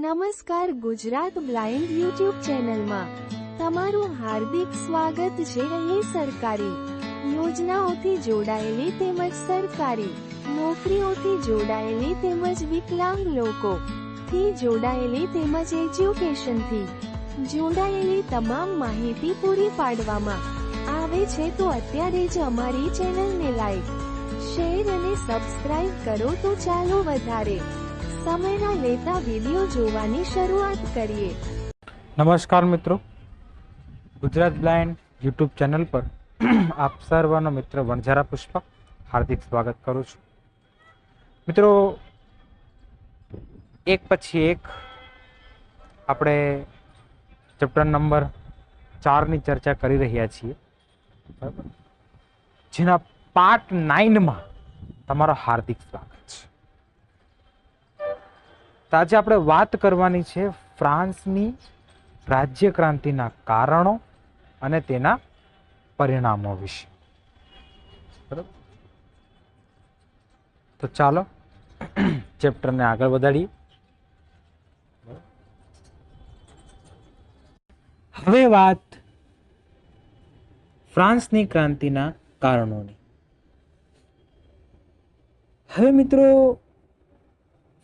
નમસ્કાર Gujarat blind YouTube ચેનલમાં તમારું હાર્દિક સ્વાગત છે। અહીં સરકારી યોજનાઓથી જોડાયેલી તેમજ સરકારી નોકરીઓથી જોડાયેલી તેમજ વિકલાંગ લોકોથી જોડાયેલી તેમજ એજ્યુકેશનથી જોડાયેલી તમામ માહિતી પૂરી પાડવામાં આવે છે। તો અત્યારે જ અમારી ચેનલને લાઈક, શેર અને સબસ્ક્રાઇબ કરો। તો ચાલો વધારે સમયના લેતા વિડિયો જોવાની શરૂઆત કરીએ। નમસ્કાર મિત્રો, ગુજરાત બ્લાઇન્ડ યુટ્યુબ ચેનલ પર આપ સર્વનો મિત્ર વણઝારા પુષ્પક હાર્દિક સ્વાગત કરું છું। મિત્રો, એક પછી એક આપણે ચેપ્ટર નંબર 4ની ચર્ચા કરી રહ્યા છીએ, બરાબર, જેના પાર્ટ 9માં તમારો હાર્દિક સ્વાગત છે। તો આજે આપણે વાત કરવાની છે ફ્રાન્સની રાજ્ય ક્રાંતિના કારણો અને તેના પરિણામો વિશે, બરાબર। તો ચાલો ચેપ્ટરને આગળ વધારીએ। હવે વાત ફ્રાન્સની ક્રાંતિના કારણોની। હવે મિત્રો,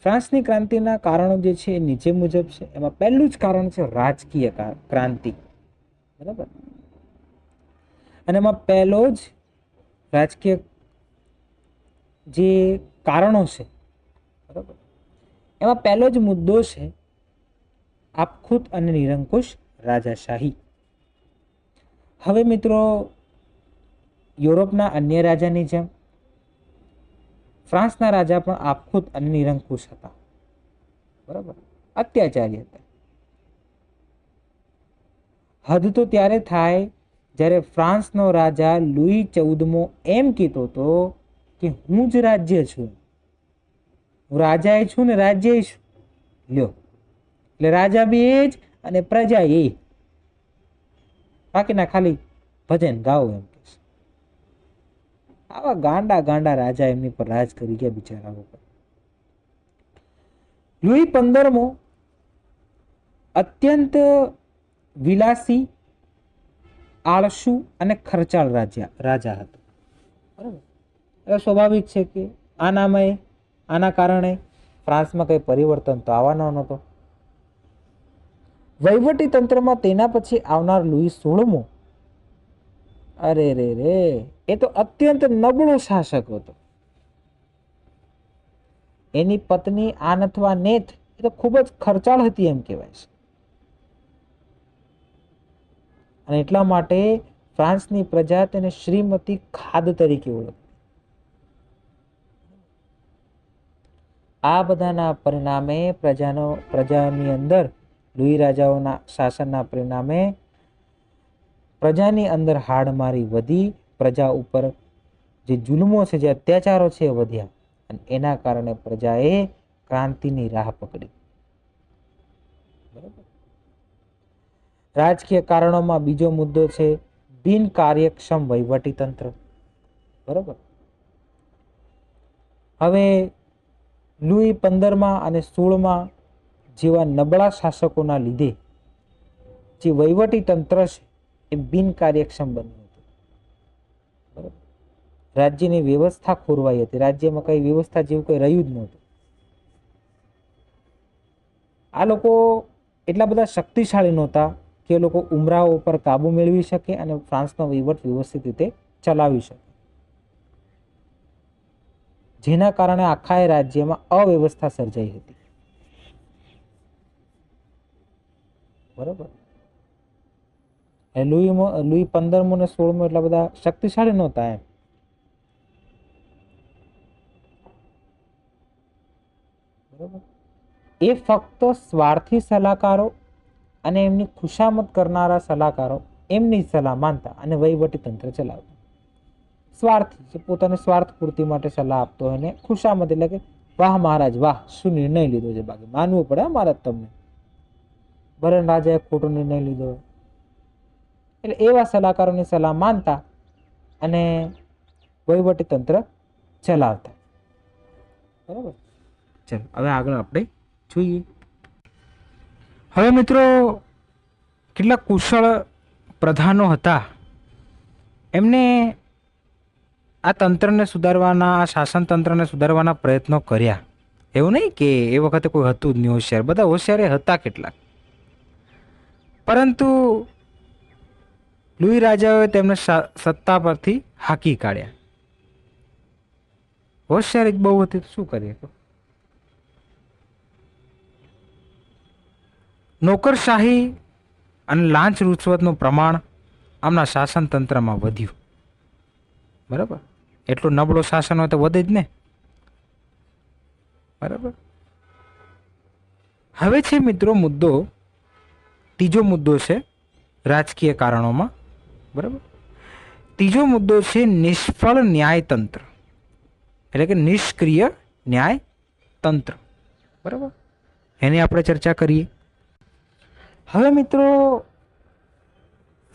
ફ્રાન્સની ક્રાંતિના કારણો જે છે એ નીચે મુજબ છે। એમાં પહેલું જ કારણ છે રાજકીય ક્રાંતિ, બરાબર। અને એમાં પહેલો જ રાજકીય જે કારણો છે, બરાબર, એમાં પહેલો જ મુદ્દો છે આપખુદ અને નિરંકુશ રાજાશાહી। હવે મિત્રો, યુરોપના અન્ય રાજાની જેમ ફ્રાન્સના રાજા પણ આપખુદ અને નિરંકુશ હતા, બરાબર, અત્યાચારી હતા। હદ તો ત્યારે થાય જ્યારે ફ્રાન્સનો રાજા લુઈ 14મો એમ કહેતો હતો કે હું જ રાજ્ય છું, હું રાજા છું ને રાજ્ય છું, લ્યો, એટલે રાજા બી એ જ અને પ્રજા એ, બાકીના ખાલી ભજન ગાઓ એમ કે છે। આવા ગાંડા ગાંડા રાજા એમની પર રાજ કરી ગયા બિચારાઓ પર। લુઈ 15મો અત્યંત વિલાસી, આળસુ અને ખર્ચાળ રાજા હતો, બરાબર। એટલે સ્વાભાવિક છે કે આના કારણે ફ્રાન્સમાં કઈ પરિવર્તન તો આવવાનો નહોતો। વહીવટી તંત્રમાં તેના પછી આવનાર લુઈ 16મો, અરે રે રે, એ તો અત્યંત નબળો શાસક હતો। એની પત્ની આન અથવા નેત એ તો ખૂબ જ ખર્ચાળ હતી એમ કહેવાય છે, અને એટલા માટે ફ્રાન્સની પ્રજા તેને શ્રીમતી ખાદ તરીકે ઓળખતી। આ બધાના પરિણામે પ્રજાની અંદર લુઈ રાજાઓના શાસનના પરિણામે પ્રજાની અંદર હાડમારી વધી, પ્રજા ઉપર જે જુલ્મો છે, જે અત્યાચારો છે એ વધ્યા, અને એના કારણે પ્રજાએ ક્રાંતિની રાહ પકડી, બરાબર। રાજકીય કારણોમાં બીજો મુદ્દો છે બિન કાર્યક્ષમ વહીવટી તંત્ર, બરાબર। હવે લુઈ 15મા અને 16મા જેવા નબળા શાસકોના લીધે જે વહીવટી તંત્ર છે એ બિન કાર્યક્ષમ બન્યું હતું, બરાબર। રાજ્યની વ્યવસ્થા ખોરવાઈ હતી, રાજ્યમાં કઈ વ્યવસ્થા જેવું કઈ રહ્યું જ નહોતું। આ લોકો એટલા બધા શક્તિશાળી નહોતા કે લોકો ઉમરાઓ પર કાબુ મેળવી શકે અને ફ્રાન્સનો વહીવટ વ્યવસ્થિત રીતે ચલાવી શકે, જેના કારણે આખા રાજ્યમાં અવ્યવસ્થા સર્જાઈ હતી, બરાબર। લુઈ 15મો અને 16મો એટલા બધા શક્તિશાળી નહોતા એમ, બરાબર। એ ફક્ત સ્વાર્થી સલાહકારો અને એમની ખુશામત કરનારા સલાહકારો એમની સલાહ માનતા અને વહીવટી તંત્ર ચલાવતા। સ્વાર્થી, જે પોતાને સ્વાર્થ પૂર્તિ માટે સલાહ આપતો હોય, ને ખુશામત એટલે કે વાહ મહારાજ વાહ, શું નિર્ણય લીધો છે, બાકી માનવું પડે મહારાજ તમને, ભલે રાજાએ ખોટો નિર્ણય લીધો, એટલે એવા સલાહકારોની સલાહ માનતા અને વહીવટી તંત્ર ચલાવતા, બરાબર। ચલો હવે આગળ આપણે જોઈએ। હવે મિત્રો, કેટલાક કુશળ પ્રધાનો હતા, એમને આ તંત્રને સુધારવાના, આ શાસન તંત્રને સુધારવાના પ્રયત્નો કર્યા. એવું નહીં કે એ વખતે કોઈ હતું જ નહીં હોશિયાર, બધા હોશિયાર હતા કેટલાક. પરંતુ લુઈ રાજાઓએ તેમને સત્તા પરથી હાંકી કાઢ્યા. હોશિયારી જ બહુ હતી તો શું કરીએ? નોકરશાહી અને લાંચ રૂશ્વતનું પ્રમાણ આમના શાસન તંત્રમાં વધ્યું. બરાબર, એટલું નબળું શાસન હોય તો વધે જ ને. બરાબર. હવે છે મિત્રો મુદ્દો, ત્રીજો મુદ્દો છે રાજકીય કારણોમાં. બરાબર. ત્રીજો મુદ્દો છે નિષ્ફળ ન્યાયતંત્ર, એટલે કે નિષ્ક્રિય ન્યાયતંત્ર. બરાબર, એની આપણે ચર્ચા કરીએ. હવે મિત્રો,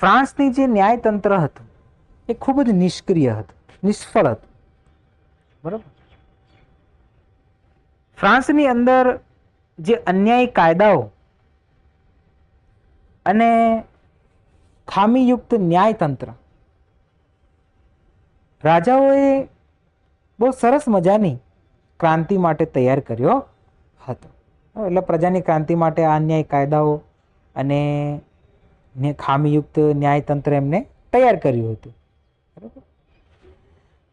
ફ્રાન્સની જે ન્યાયતંત્ર હતું એ ખૂબ જ નિષ્ક્રિય હતું, નિષ્ફળ હતું. બરાબર. ફ્રાન્સની અંદર જે અન્યાયી કાયદાઓ અને ખામીયુક્ત ન્યાયતંત્ર રાજાઓએ બહુ સરસ મજાની ક્રાંતિ માટે તૈયાર કર્યો હતો. એટલે પ્રજાની ક્રાંતિ માટે આ અન્યાયી કાયદાઓ અને ખામીયુક્ત ન્યાયતંત્ર એમને તૈયાર કર્યું હતું. બરાબર.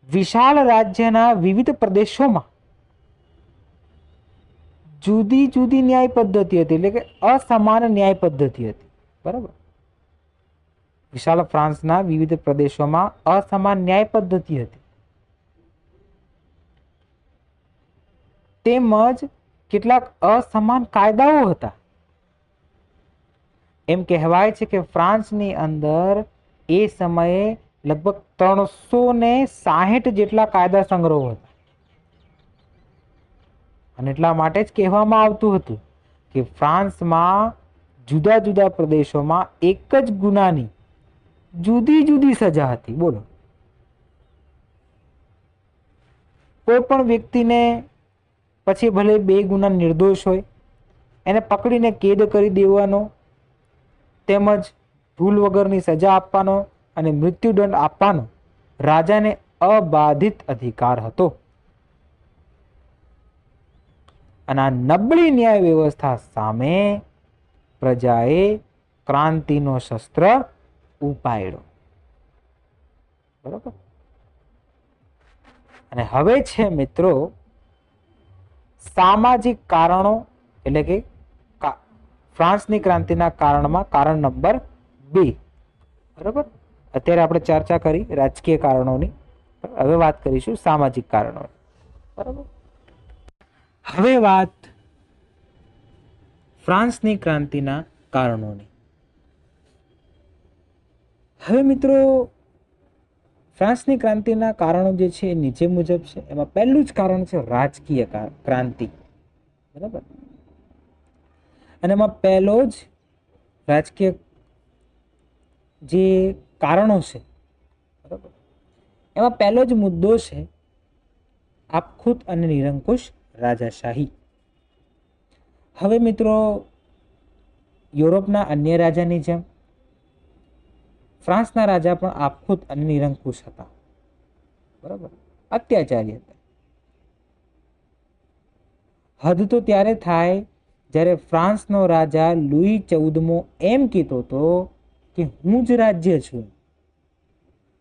વિશાળ રાજ્યના વિવિધ પ્રદેશોમાં જુદી જુદી ન્યાય પદ્ધતિ હતી, એટલે કે અસમાન ન્યાય પદ્ધતિ હતી. બરાબર. વિશાળ ફ્રાન્સના વિવિધ પ્રદેશોમાં અસમાન ન્યાય પદ્ધતિ હતી. તેમજ કેટલાક અસમાન કાયદાઓ હતા. એમ કહેવાય છે કે ફ્રાન્સની અંદર એ સમયે લગભગ 360 જેટલા કાયદા સંગ્રહો હતા. અને એટલા માટે જ કહેવામાં આવતું હતું કે ફ્રાન્સમાં જુદા જુદા પ્રદેશોમાં એક જ ગુનાની જુદી જુદી સજા હતી. બોલો, કોઈ પણ વ્યક્તિને પછી ભલે 2 ગુના નિર્દોષ હોય એને પકડીને કેદ કરી દેવાનો, તેમજ ભૂલ વગરની સજા આપવાનો અને મૃત્યુદંડ આપવાનો રાજાને અબાધિત અધિકાર હતો. અને આ નબળી ન્યાય વ્યવસ્થા સામે પ્રજાએ ક્રાંતિનો શસ્ત્ર ઉપાડ્યો. બરાબર. અને હવે છે મિત્રો સામાજિક કારણો, એટલે કે ફ્રાન્સની ક્રાંતિના કારણમાં કારણ નંબર 2. બરાબર. અત્યારે આપણે ચર્ચા કરી રાજકીય કારણોની, હવે વાત કરીશું સામાજિક કારણોની. બરાબર. હવે વાત ફ્રાન્સની ક્રાંતિના કારણોની. હવે મિત્રો, ફ્રાન્સની ક્રાંતિના કારણો જે છે એ નીચે મુજબ છે. એમાં પહેલું જ કારણ છે રાજકીય ક્રાંતિ. બરાબર. અને એમાં પહેલો જ રાજકીય જે કારણો છે, બરાબર, એમાં પહેલો જ મુદ્દો છે આપખુદ અને નિરંકુશ રાજાશાહી. હવે મિત્રો, યુરોપના અન્ય રાજાની જેમ ફ્રાન્સના રાજા પણ આપખુદ અને નિરંકુશ હતા. બરાબર. અત્યાચારી હતા. હદ તો ત્યારે થાય જ્યારે ફ્રાન્સનો રાજા લુઈ 14મો એમ કહેતો હતો કે હું જ રાજ્ય છું,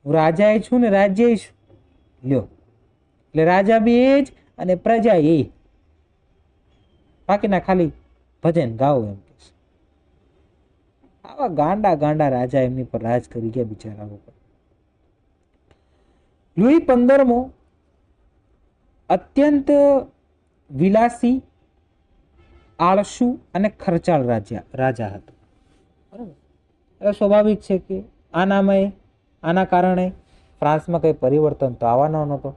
હું રાજા છું ને રાજ્ય છું. લ્યો, એટલે રાજા બી એ જ અને પ્રજા એ, બાકીના ખાલી ભજન ગાઓ એમ કે. આવા ગાંડા ગાંડા રાજા એમની પર રાજ કરી ગયા બિચારાઓ પર. લુઈ 15મો અત્યંત વિલાસી, આળસુ અને ખર્ચાળ રાજા હતો. બરાબર. હવે સ્વાભાવિક છે કે આના કારણે ફ્રાન્સમાં કઈ પરિવર્તન તો આવવાનો નહોતો.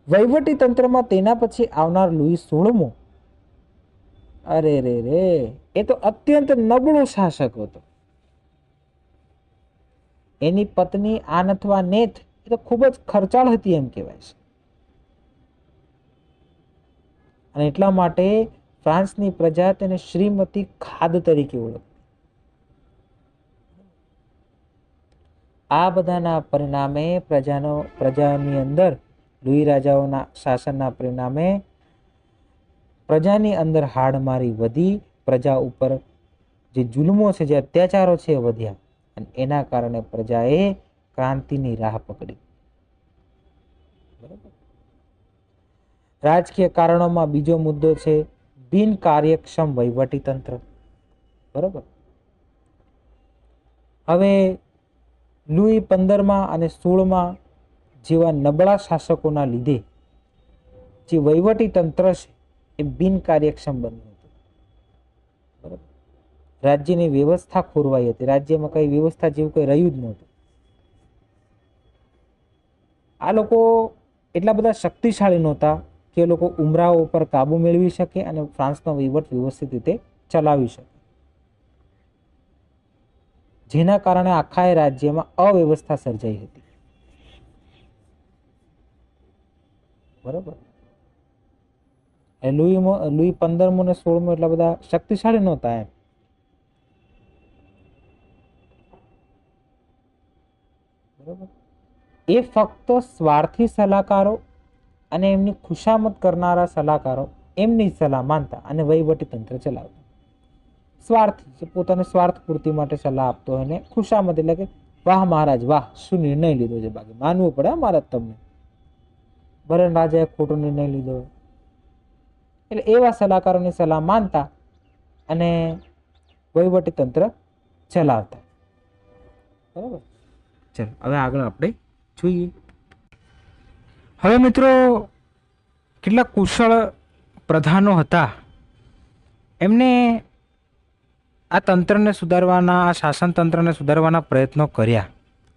વહીવટી તંત્રમાં તેના પછી આવનાર લુઈ 16મો, અરે રે રે, એ તો અત્યંત નબળો શાસક હતો. એની પત્ની આન અથવા નેથ એ તો ખૂબ જ ખર્ચાળ હતી એમ કહેવાય છે. અને એટલા માટે ફ્રાન્સની પ્રજા તેને શ્રીમતી ખાદ તરીકે ઓળખતી. આ બધાના પરિણામે પ્રજાની અંદર લુઈ રાજાઓના શાસનના પરિણામે પ્રજાની અંદર હાડમારી વધી, પ્રજા ઉપર જે જુલ્મો છે, જે અત્યાચારો છે એ વધ્યા, અને એના કારણે પ્રજાએ ક્રાંતિની રાહ પકડી. બરાબર. રાજકીય કારણોમાં બીજો મુદ્દો છે બિન કાર્યક્ષમ વહીવટી તંત્ર. બરાબર. હવે લુઈ 15 અને 16 જેવા નબળા શાસકોના લીધે જે વહીવટી તંત્ર છે એ બિન કાર્યક્ષમ બન્યું હતું. બરાબર. રાજ્યની વ્યવસ્થા ખોરવાઈ હતી. રાજ્યમાં કઈ વ્યવસ્થા જેવું કઈ રહ્યું જ નહોતું. આ લોકો એટલા બધા શક્તિશાળી નહોતા કે એ લોકો ઉમરાઓ ઉપર કાબુ મેળવી શકે અને ફ્રાન્સનો વહીવટ વ્યવસ્થિત રીતે ચલાવી શકે, જેના કારણે આખા રાજ્યમાં અવ્યવસ્થા સર્જાઈ હતી. બરાબર. લુઈ 15 અને 16 એટલા બધા શક્તિશાળી નહોતા એમ. બરાબર. એ ફક્ત સ્વાર્થી સલાહકારો અને એમની ખુશામત કરનારા સલાહકારો એમની સલાહ માનતા અને વહીવટી તંત્ર ચલાવતા. સ્વાર્થી, જે પોતાને સ્વાર્થ પૂર્તિ માટે સલાહ આપતો હોય, ને ખુશામત એટલે કે વાહ મહારાજ વાહ, શું નિર્ણય લીધો છે, બાકી માનવું પડે મહારાજ તમને, ભલે રાજાએ ખોટો નિર્ણય લીધો. એટલે એવા સલાહકારોની સલાહ માનતા અને વહીવટી તંત્ર ચલાવતા. બરાબર. ચલો હવે આગળ આપણે જોઈએ. હવે મિત્રો, કેટલાક કુશળ પ્રધાનો હતા, એમને આ તંત્રને સુધારવાના, આ શાસન તંત્રને સુધારવાના પ્રયત્નો કર્યા.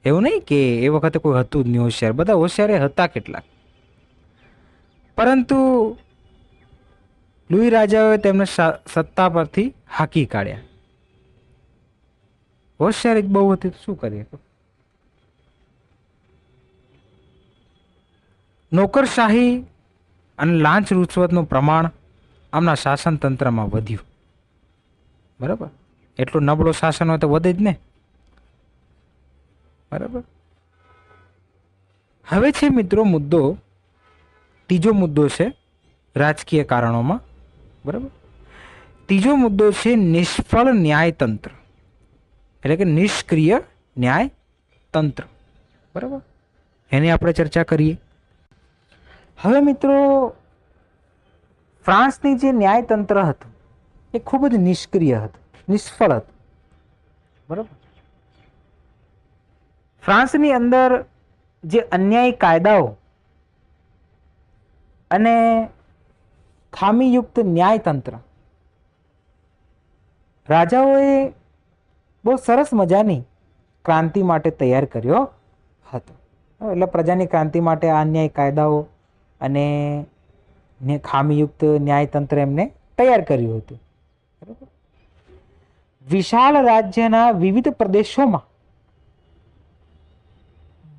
એવું નહીં કે એ વખતે કોઈ હતું જ નહીં હોશિયાર, બધા હોશિયાર હતા કેટલાક, પરંતુ લુઈ રાજાઓએ તેમને સત્તા પરથી હાંકી કાઢ્યા. હોશિયારી બહુ હતી તો શું કરીએ. નોકરશાહી અને લાંચ રૂશ્વતનું પ્રમાણ આમના શાસન તંત્રમાં વધ્યું. બરાબર. એટલું નબળું શાસન હોય તો વધે જ ને. બરાબર. હવે છે મિત્રો મુદ્દો, ત્રીજો મુદ્દો છે રાજકીય કારણોમાં. બરાબર. ત્રીજો મુદ્દો છે નિષ્ફળ ન્યાયતંત્ર, એટલે કે નિષ્ક્રિય ન્યાય તંત્ર. બરાબર. એની આપણે ચર્ચા કરીએ. હવે મિત્રો, ફ્રાન્સની જે ન્યાયતંત્ર હતું એ ખૂબ જ નિષ્ક્રિય હતું, નિષ્ફળ હતું. બરાબર. ફ્રાન્સની અંદર જે અન્યાયી કાયદાઓ અને ખામીયુક્ત ન્યાયતંત્ર રાજાઓએ બહુ સરસ મજાની ક્રાંતિ માટે તૈયાર કર્યો હતો. એટલે પ્રજાની ક્રાંતિ માટે આ અન્યાયી કાયદાઓ અને ખામીયુક્ત ન્યાયતંત્ર એમને તૈયાર કર્યું હતું. બરાબર. વિશાળ રાજ્યના વિવિધ પ્રદેશોમાં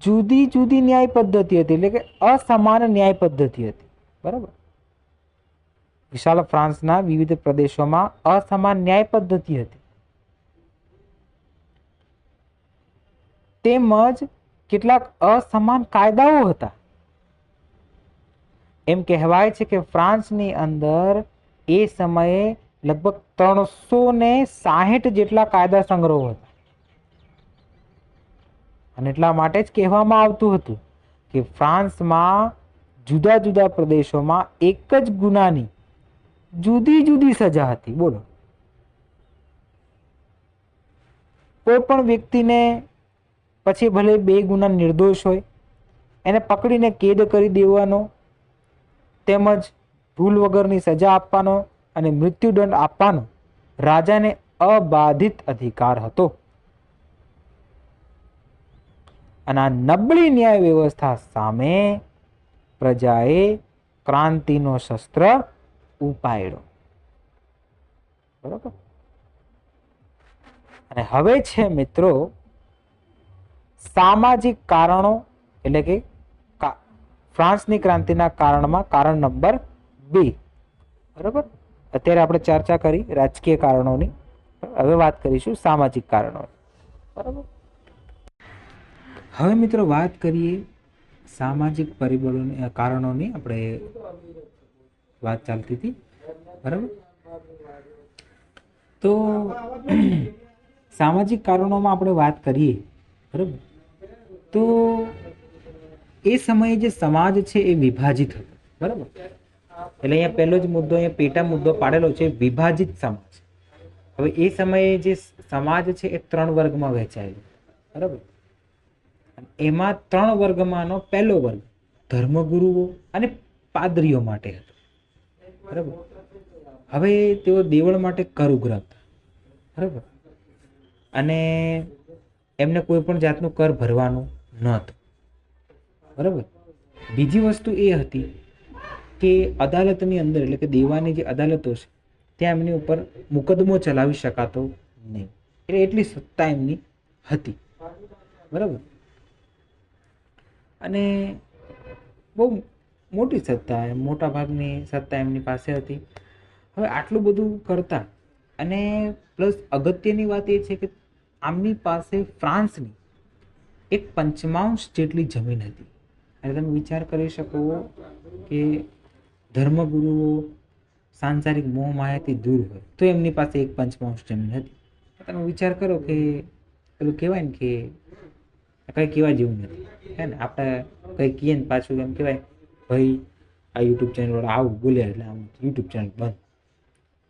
જુદી જુદી ન્યાય પદ્ધતિ હતી, એટલે કે અસમાન ન્યાય પદ્ધતિ હતી. બરાબર. વિશાળ ફ્રાન્સના વિવિધ પ્રદેશોમાં અસમાન ન્યાય પદ્ધતિ હતી, તેમજ કેટલાક અસમાન કાયદાઓ હતા. એમ કહેવાય છે કે ફ્રાન્સની અંદર એ સમયે લગભગ 360 જેટલા કાયદા સંગ્રહો હતા. અને એટલા માટે જ કહેવામાં આવતું હતું કે ફ્રાન્સમાં જુદા જુદા પ્રદેશોમાં એક જ ગુનાની જુદી જુદી સજા હતી. બોલો, કોઈ પણ વ્યક્તિને પછી ભલે 2 ગુના નિર્દોષ હોય એને પકડીને કેદ કરી દેવાનો, તેમજ ભૂલ વગરની સજા આપવાનો અને મૃત્યુદંડ આપવાનો રાજાને અબાધિત અધિકાર હતો. અને આ નબળી ન્યાય વ્યવસ્થા સામે પ્રજાએ ક્રાંતિનો શસ્ત્ર ઉપાડ્યો. બરાબર. અને હવે છે મિત્રો સામાજિક કારણો, એટલે કે ફ્રાન્સની ક્રાંતિના કારણમાં કારણ નંબર 2. બરાબર. અત્યારે આપણે ચર્ચા કરી રાજકીય કારણોની, હવે વાત કરીશું સામાજિક કારણોની. બરાબર. હવે મિત્રો વાત કરીએ સામાજિક પરિબળોની, કારણોની. આપણે વાત ચાલતી હતી, બરાબર. તો સામાજિક કારણોમાં આપણે વાત કરીએ, બરાબર, તો એ સમયે જે સમાજ છે એ વિભાજિત હતો, બરાબર. એટલે અહીંયા પહેલો જ મુદ્દો, અહીંયા પેટા મુદ્દો પાડેલો છે, વિભાજિત સમાજ. હવે એ સમયે જે સમાજ છે એ 3 વર્ગમાં વહેંચાયેલો, બરાબર. એમાં 3 વર્ગમાંનો પહેલો વર્ગ ધર્મગુરુઓ અને પાદરીઓ માટે હતો, બરાબર. હવે તેઓ દેવળ માટે કર ઉઘરાવતા, બરાબર, અને એમને કોઈ પણ જાતનું કર ભરવાનું ન હતું, બરાબર. બીજી વસ્તુ એ હતી કે અદાલતની અંદર, એટલે કે દેવાની જે અદાલતો છે ત્યાં એમની ઉપર મુકદ્દમો ચલાવી શકાતો નહીં, એટલે એટલી સત્તા એમની હતી, બરાબર. અને બહુ મોટી સત્તા, મોટા ભાગની સત્તા એમની પાસે હતી. હવે આટલું બધું કરતા, અને પ્લસ અગત્યની વાત એ છે કે આમની પાસે ફ્રાન્સની 1/5 જેટલી જમીન હતી. અને તમે વિચાર કરી શકો કે ધર્મગુરુઓ સાંસારિક મોહ માયાથી દૂર હોય તો એમની પાસે 1/5 જમીન હતી. તમે વિચાર કરો કે પેલું કહેવાય ને કે કંઈ કહેવા જેવું નથી, હે ને. આપણે કંઈ કહીએ ને પાછું એમ કહેવાય, ભાઈ આ યુટ્યુબ ચેનલ વાળા આવું બોલ્યા એટલે આમ યુટ્યુબ ચેનલ બંધ.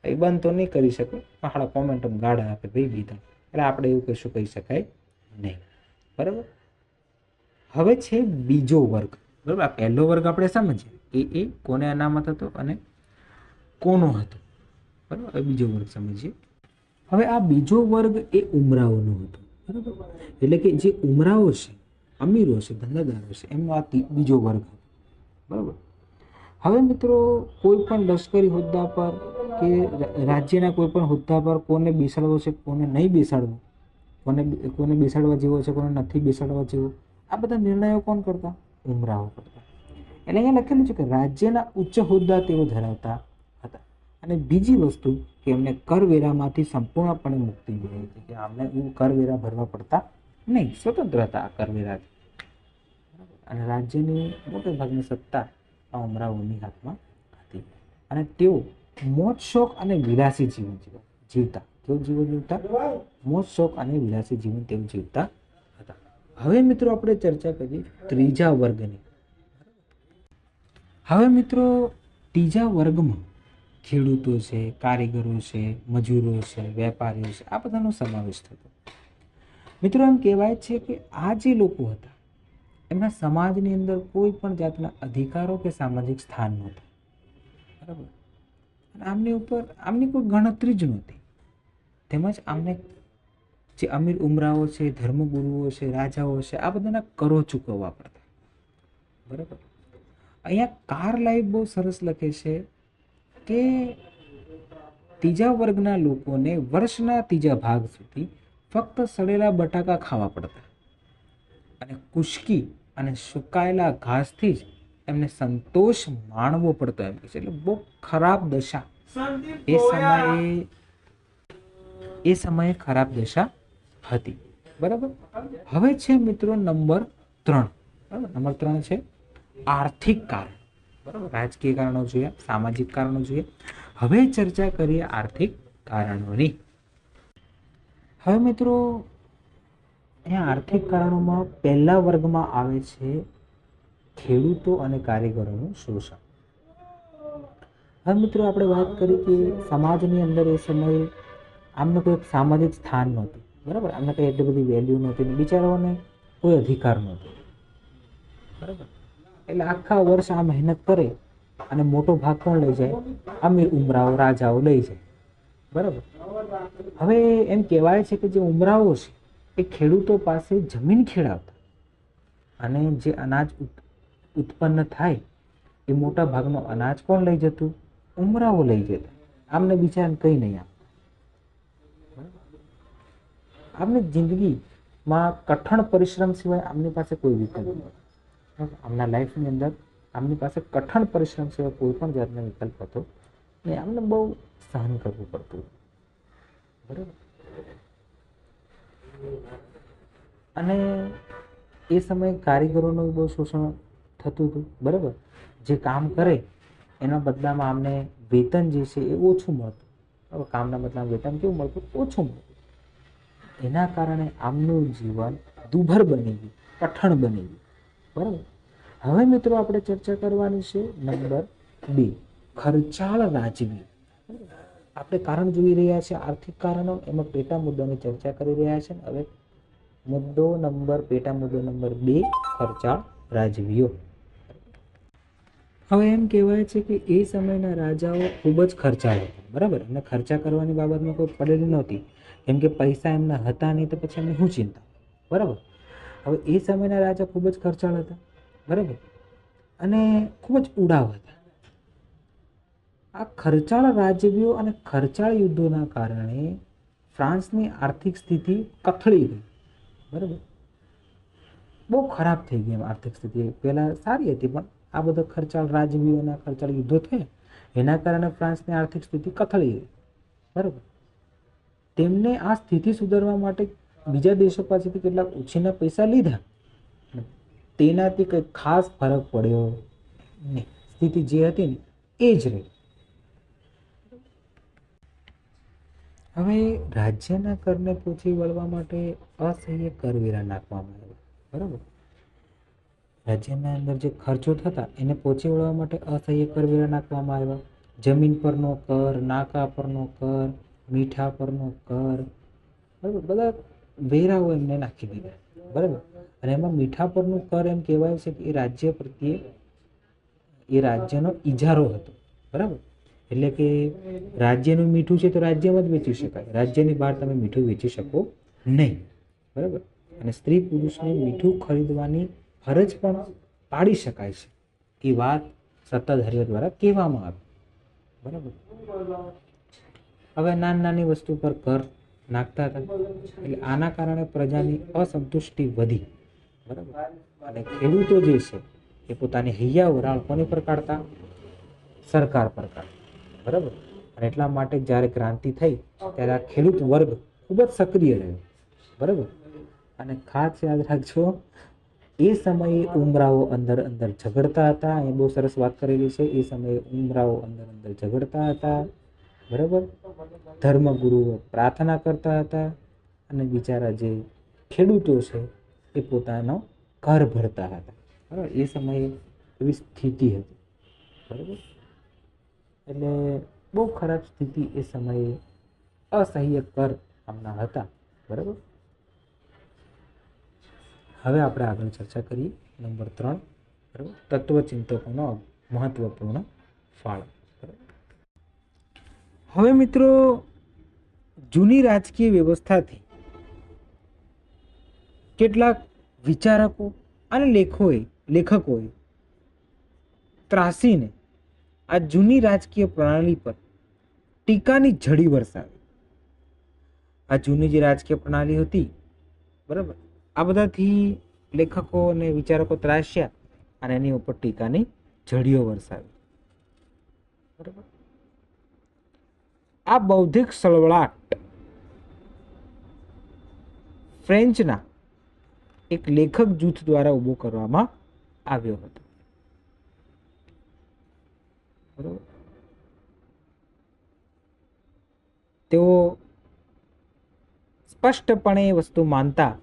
એ બંધ તો નહીં કરી શકે, પણ હાડા કોમેન્ટ ગાડા આપે ભાઈ બીજા, એટલે આપણે એવું કશું કહી શકાય નહીં, બરાબર. હવે છે બીજો વર્ગ, બરાબર. આ પહેલો વર્ગ આપણે સમજીએ કે એ કોને અનામત હતો અને કોનો હતો, બરાબર. હવે બીજો વર્ગ સમજીએ. હવે આ બીજો વર્ગ એ ઉમરાઓનો હતો, બરાબર. એટલે કે જે ઉમરાઓ છે, અમીરો છે, ધંધાદારો છે, એમનો આ બીજો વર્ગ હતો, બરાબર. હવે મિત્રો કોઈ પણ લશ્કરી હોદ્દા પર કે રાજ્યના કોઈ પણ હોદ્દા પર કોને બેસાડવો છે, કોને નહીં બેસાડવો, કોને બેસાડવા જેવો છે, કોને નથી બેસાડવા જેવો, આ બધા નિર્ણયો કોણ કરતા? ઉમરાઓ કરતા. એટલે અહીંયા લખેલું છે કે રાજ્યના ઉચ્ચ હોદ્દા તેઓ ધરાવતા હતા. અને બીજી વસ્તુ કે એમને કરવેરામાંથી સંપૂર્ણપણે મુક્તિ મળી હતી, કે આમને કરવેરા ભરવા પડતા નહીં, સ્વતંત્ર હતા આ કરવેરાથી. અને રાજ્યની મોટા ભાગની સત્તા આ ઉમરાઓની હાથમાં હતી. અને તેઓ મોજ શોખ અને વિલાસી જીવન જીવતા. કેવું જીવન જીવતા? મોજ શોખ અને વિલાસી જીવન તેઓ જીવતા હતા. હવે મિત્રો આપણે ચર્ચા કરીએ ત્રીજા વર્ગની. હવે મિત્રો ત્રીજા વર્ગમાં ખેડૂતો છે, કારીગરો છે, મજૂરો છે, વેપારીઓ છે, આ બધાનો સમાવેશ થતો. મિત્રો એમ કહેવાય છે કે આ જે લોકો હતા એમના સમાજની અંદર કોઈ પણ જાતના અધિકારો કે સામાજિક સ્થાન નહોતું, બરાબર. અને આમની કોઈ ગણતરી જ નહોતી. તેમજ આમને જે અમીર ઉમરાઓ છે, ધર્મગુરુઓ છે, રાજાઓ છે, આ બધાના કરો ચૂકવવા પડતા, બરાબર. અહીંયા કાર્લાઇવ બહુ સરસ લખે છે કે ત્રીજા વર્ગના લોકોને વર્ષના ત્રીજા ભાગ સુધી ફક્ત સડેલા બટાકા ખાવા પડતા અને કુશકી અને સુકાયેલા ઘાસથી જ એમને સંતોષ માણવો પડતો, એમ કે છે. એટલે બહુ ખરાબ દશા એ સમયે ખરાબ દશા હતી, બરાબર. હવે છે મિત્રો નંબર 3, બરાબર. નંબર 3 છે આર્થિક કારણ, બરાબર. રાજકીય કારણો જોઈએ, સામાજિક કારણો જોઈએ. હવે ચર્ચા કરીએ આર્થિક કારણોની. હવે મિત્રો અહીંયા આર્થિક કારણોમાં પહેલા વર્ગમાં આવે છે ખેડૂતો અને કારીગરોનું શોષણ. હવે મિત્રો આપણે વાત કરી કે સમાજની અંદર એ સમયે આમને કોઈ સામાજિક સ્થાન નહોતું, બરાબર. આમને કંઈ એટલી બધી વેલ્યુ નહોતી, બિચારાઓને કોઈ અધિકાર નહોતો, બરાબર. એટલે આખા વર્ષ આ મહેનત કરે અને મોટો ભાગ કોણ લઈ જાય? અમીર ઉમરાઓ, રાજાઓ લઈ જાય, બરાબર. હવે એમ કહેવાય છે કે જે ઉમરાઓ છે એ ખેડૂતો પાસે જમીન ખેડાવતા અને જે અનાજ ઉત્પન્ન થાય એ મોટા ભાગનો અનાજ કોણ લઈ જતું? ઉમરાઓ લઈ જતા. આમને બિચારાને કંઈ નહીં આપતા. આમને જિંદગીમાં કઠણ પરિશ્રમ સિવાય આમની પાસે કોઈ વિકલ્પ નહોતો. આમના લાઈફની અંદર આમની પાસે કઠણ પરિશ્રમ સિવાય કોઈ પણ જાતનો વિકલ્પ હતો નહીં. આમને બહુ સહન કરવું પડતું, બરાબર. અને એ સમયે કારીગરોનું બહુ શોષણ થતું હતું, બરાબર. જે કામ કરે એના બદલામાં આમને વેતન જે છે એ ઓછું મળતું. હવે કામના બદલામાં વેતન કેવું મળતું? ઓછું મળતું. એના કારણે આમનું જીવન દુભર બની ગયું, કઠણ બની ગયું, બરાબર. હવે મિત્રો આપણે ચર્ચા કરવાની છે નંબર 2, ખર્ચાળ રાજવી. આપણે કારણ જોઈ રહ્યા છીએ, આર્થિક કારણો, એમાં પેટા મુદ્દાની ચર્ચા કરી રહ્યા છે. હવે પેટા મુદ્દો નંબર 2, ખર્ચાળ રાજવીઓ. હવે એમ કહેવાય છે કે એ સમયના રાજાઓ ખૂબ જ ખર્ચાળ હતા, બરાબર. અને ખર્ચા કરવાની બાબતમાં કોઈ પડેલી નહોતી, કેમ કે પૈસા એમના હતા નહીં, તો પછી એમને શું ચિંતા, બરાબર. હવે એ સમયના રાજા ખૂબ જ ખર્ચાળ હતા, બરાબર, અને ખૂબ જ ઉડાવ હતા. આ ખર્ચાળ રાજવીઓ અને ખર્ચાળ યુદ્ધોના કારણે ફ્રાન્સની આર્થિક સ્થિતિ કથળી ગઈ, બરાબર. બહુ ખરાબ થઈ ગઈ. આર્થિક સ્થિતિ પહેલાં સારી હતી, પણ આ બધા ખર્ચાળ રાજવીઓના ખર્ચાળ યુદ્ધો થયા, એના કારણે ફ્રાન્સની આર્થિક સ્થિતિ કથળી ગઈ, બરાબર. તેમને આ સ્થિતિ સુધારવા માટે બીજા દેશો પાસેથી કેટલાક ઉછીના પૈસા લીધા, તેનાથી કંઈ ખાસ ફરક પડ્યો નહીં. સ્થિતિ જે હતી ને એ જ રહી. હવે રાજ્યના કરને પહોંચી વળવા માટે અસહ્ય કરવેરા નાખવામાં આવ્યા, બરાબર. રાજ્યના અંદર જે ખર્ચો થતા એને પહોંચી વળવા માટે અસહ્ય કરવેરા નાખવામાં આવ્યા. જમીન પરનો કર, નાકા પરનો કર, મીઠા પરનો કર, બરાબર, બધા વેરાઓ એમને નાખી દીધા, બરાબર. અને એમાં મીઠા પરનું કર એમ કહેવાય છે કે એ રાજ્ય પ્રત્યે એ રાજ્યનો ઇજારો હતો, બરાબર. એટલે કે રાજ્યનું મીઠું છે તો રાજ્યમાં જ વેચી શકાય, રાજ્યની બહાર તમે મીઠું વેચી શકો નહીં, બરાબર. અને સ્ત્રી પુરુષને મીઠું ખરીદવાની ફરજ પણ પાડી શકાય છે, એ વાત સત્તાધારીઓ દ્વારા કહેવામાં આવી, બરાબર. હવે નાની વસ્તુ પર કર નાખતા હતા, એટલે આના કારણે પ્રજાની અસંતુષ્ટિ વધી, બરાબર. અને ખેડૂતો જે છે એ પોતાની હૈયા વરાળ કોની પર કાઢતા? સરકાર પર કાઢતા, બરાબર. અને એટલા માટે જ્યારે ક્રાંતિ થઈ ત્યારે આ ખેડૂત વર્ગ ખૂબ જ સક્રિય રહ્યો, બરાબર. અને ખાસ યાદ રાખજો, એ સમયે ઉમરાઓ અંદર ઝઘડતા હતા. એ બહુ સરસ વાત કરેલી છે. એ સમયે ઉમરાઓ અંદર ઝઘડતા હતા, બરાબર. ધર્મગુરુઓ પ્રાર્થના કરતા હતા, અને બિચારા જે ખેડૂતો છે એ પોતાનો કર ભરતા હતા, બરાબર. એ સમયે એવી સ્થિતિ હતી, બરાબર. એટલે બહુ ખરાબ સ્થિતિ એ સમયે, અસહ્ય કર આમના હતા, બરાબર. હવે આપણે આગળ ચર્ચા કરીએ નંબર 3, બરાબર, તત્વચિંતકોનો મહત્વપૂર્ણ ફાળો. હવે મિત્રો, જૂની રાજકીય વ્યવસ્થાથી કેટલાક વિચારકો અને લેખકોએ ત્રાસીને આ જૂની રાજકીય પ્રણાલી પર ટીકાની ઝડી વરસાવી. આ જૂની જે રાજકીય પ્રણાલી હતી, બરાબર, આ બધાથી લેખકો અને વિચારકો ત્રાસ્યા અને એની ઉપર ટીકાની ઝડીઓ વરસાવી, બરાબર. આ બૌદ્ધિક સળવળાટ ફ્રેન્ચના એક લેખક જૂથ દ્વારા ઊભો કરવામાં આવ્યો હતો, બરાબર. તેઓ સ્પષ્ટપણે એ વસ્તુ માનતા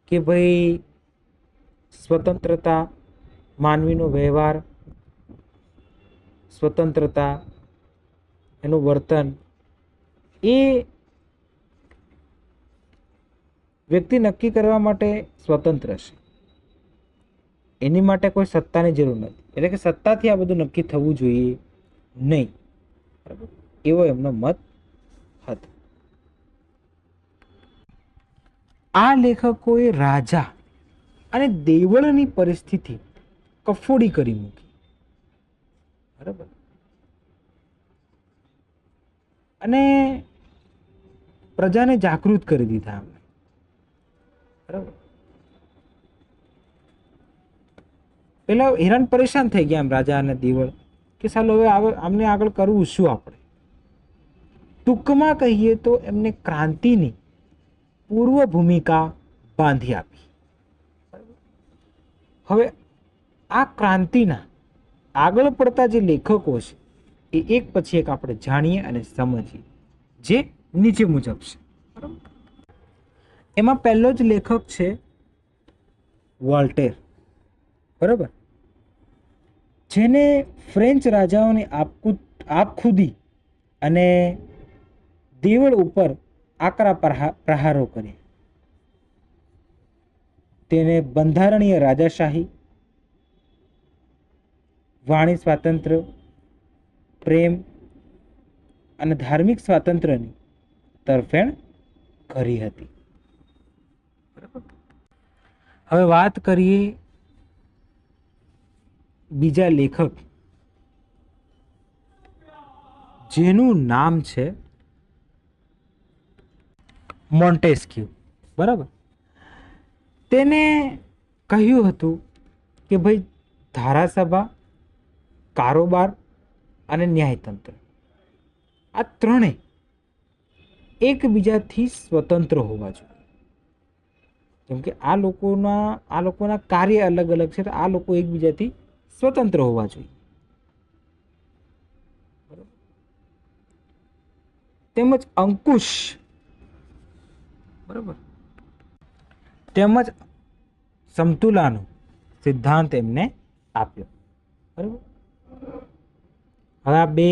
કે ભાઈ સ્વતંત્રતા, માનવીનો વ્યવહાર, સ્વતંત્રતા, એનું વર્તન એ વ્યક્તિ નક્કી કરવા માટે સ્વતંત્ર છે. એની માટે કોઈ સત્તાની જરૂર નથી. એટલે કે સત્તાથી આ બધું નક્કી થવું જોઈએ નહીં, બરાબર, એવો એમનો મત હતો. આ લેખકોએ રાજા અને દેવળની પરિસ્થિતિ કફોડી કરી મૂકી, બરાબર. અને પ્રજાને જાગૃત કરી દીધા, બરાબર. પેલા હેરાન પરેશાન થઈ ગયા એમ રાજા અને દેવળ, કે સાલો હવે આમને આગળ કરવું શું આપણે, ટૂંકમાં કહીએ તો એમને ક્રાંતિની પૂર્વ ભૂમિકા બાંધી આપી. હવે આ ક્રાંતિના આગળ પડતા જે લેખકો છે એ એક પછી એક આપણે જાણીએ અને સમજીએ, જે નીચે મુજબ છે. બરાબર. એમાં પહેલો જ લેખક છે વોલ્ટેર. બરાબર. જેને ફ્રેન્ચ રાજાઓની આપખુદી અને દેવળ ઉપર આકરા પ્રહારો કર્યા. તેને બંધારણીય રાજાશાહી, વાણી સ્વાતંત્ર્ય, પ્રેમ અને ધાર્મિક સ્વાતંત્ર્યની તરફેણ કરી હતી. હવે વાત કરીએ બીજા લેખક, જેનું નામ છે મોન્ટેસ્ક્યુ. બરાબર. તેને કહ્યું હતું કે ભાઈ ધારાસભા, કારોબાર અને ન્યાયતંત્ર આ ત્રણે એકબીજાથી સ્વતંત્ર હોવા જોઈએ. કેમ કે આ લોકોના કાર્ય અલગ અલગ છે, તો આ લોકો એકબીજાથી સ્વતંત્ર હોવા જોઈએ. તેમજ અંકુશ, બરાબર, તેમજ સમતુલાનો સિદ્ધાંત એમને આપ્યો. બરાબર. હવે આ બે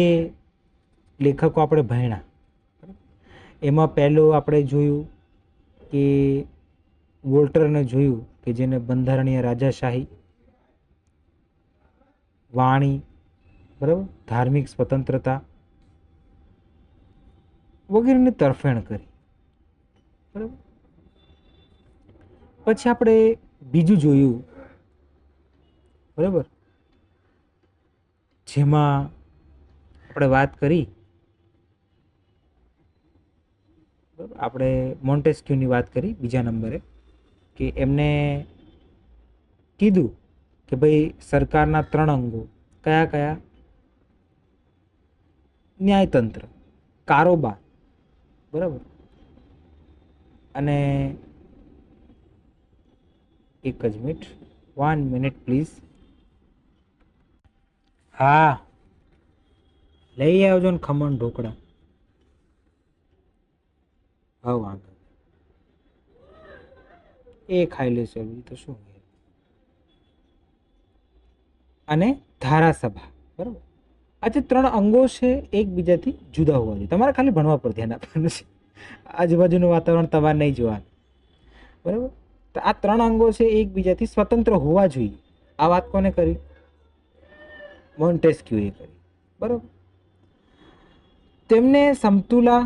લેખકો આપણે ભણ્યા. એમાં પહેલું આપણે જોયું કે વોલ્ટરને જોયું કે જેને બંધારણીય રાજાશાહી, વાણી, બરાબર, ધાર્મિક સ્વતંત્રતા વગેરેની તરફેણ કરી. બરાબર. પછી આપણે બીજું જોયું, બરાબર, જેમાં આપણે વાત કરી, આપણે મોન્ટેસ્ક્યુની વાત કરી બીજા નંબરે, કે એમને કીધું કે ભાઈ સરકારના 3 અંગો કયા કયા? ન્યાયતંત્ર, કારોબાર, બરાબર, અને એક જ મિનિટ, 1 મિનિટ પ્લીઝ. હા, લઈ આવજો ને ખમણ ઢોકળા. હા, વાંધો એ ખાઈ લેશે, તો શું. અને ધારાસભા. બરાબર. આ જે 3 અંગો છે એકબીજાથી જુદા હોવા જોઈએ. તમારે ખાલી ભણવા પર ધ્યાન આપવાનું છે, આજુબાજુનું વાતાવરણ તમારે નહીં જોવાનું. બરાબર. તો આ 3 અંગો છે એકબીજાથી સ્વતંત્ર હોવા જોઈએ. આ વાત કોને કરી? મોન્ટેસ્ક્યુએ કરી. બરાબર. તેમને સમતુલા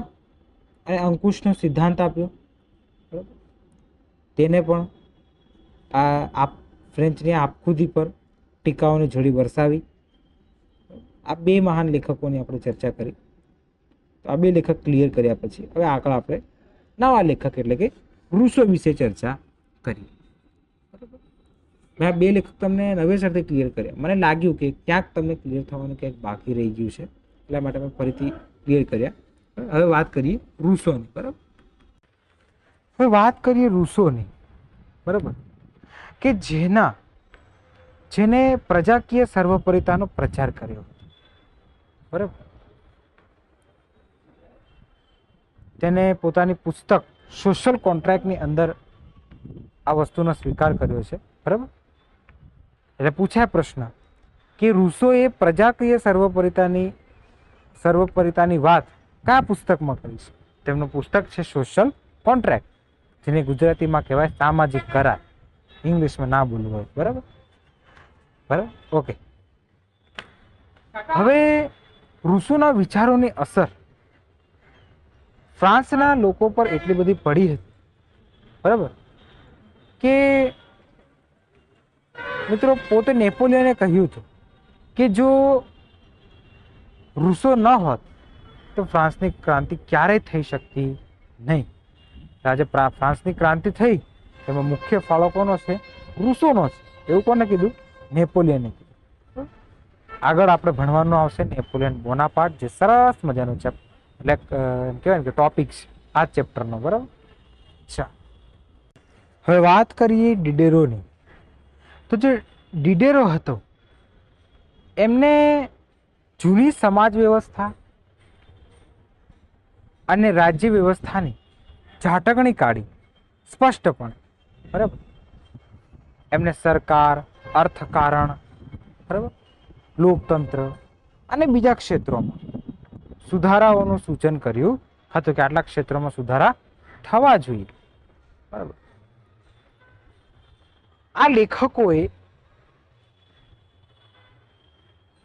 અને અંકુશનો સિદ્ધાંત આપ્યો. બરાબર. તેને પણ આ ફ્રેન્ચની આપખુદી પર ટીકાઓની જોડી વરસાવી. આ બે મહાન લેખકોની આપણે ચર્ચા કરી. તો આ બે લેખક ક્લિયર કર્યા પછી હવે આગળ આપણે નવા લેખક એટલે કે રૂસો વિશે ચર્ચા કરી. બરાબર. મેં આ બે લેખક તમને નવેસરથી ક્લિયર કર્યા. મને લાગ્યું કે ક્યાંક તમને ક્લિયર થવાનું ક્યાંક બાકી રહી ગયું છે, એટલા માટે મેં ફરીથી ક્લિયર કર્યા. હવે વાત કરીએ રૂસોની. બરાબર. હવે વાત કરીએ રૂસોની. બરાબર. કે જેને પ્રજાકીય સર્વોપરિતાનો પ્રચાર કર્યો. બરાબર. તેને પોતાની પુસ્તક સોશિયલ કોન્ટ્રાક્ટની અંદર આ વસ્તુનો સ્વીકાર કર્યો છે. બરાબર. એટલે પૂછાય પ્રશ્ન કે રૂસોએ પ્રજાકીય સર્વોપરિતાની વાત કયા પુસ્તકમાં કરી છે? તેમનું પુસ્તક છે સોશિયલ કોન્ટ્રાક્ટ, જેને ગુજરાતીમાં કહેવાય સામાજિક કરાર. ઇંગ્લિશમાં ના બોલવું હોય. બરાબર. બરાબર. ઓકે. હવે રૂસોના વિચારોની અસર ફ્રાન્સના લોકો પર એટલી બધી પડી હતી. બરાબર. કે મિત્રો પોતે નેપોલિયને કહ્યું હતું કે જો રૂસો ન હોત તો ફ્રાન્સની ક્રાંતિ ક્યારેય થઈ શકતી નહીં. આજે ફ્રાન્સની ક્રાંતિ થઈ તેમાં મુખ્ય ફાળો કોનો છે? રૂસોનો છે. એવું કોને કીધું? નેપોલિયને કીધું. આગળ આપણે ભણવાનું આવશે નેપોલિયન બોનાપાર્ટ, જે સરસ મજાનું એમ કહેવાય ને કે ટોપિક્સ આ ચેપ્ટરનો. બરાબર. અચ્છા, હવે વાત કરીએ ડિડેરોની. તો જે ડિડેરો હતો એમને જૂની સમાજ વ્યવસ્થા અને રાજ્ય વ્યવસ્થાની ઝાટકણી કાઢી સ્પષ્ટપણે. બરાબર. એમને સરકાર, અર્થકારણ, બરાબર, લોકતંત્ર અને બીજા ક્ષેત્રોમાં સુધારાઓનું સૂચન કર્યું હતું કે આટલા ક્ષેત્રોમાં સુધારા થવા જોઈએ. બરાબર. આ લેખકોએ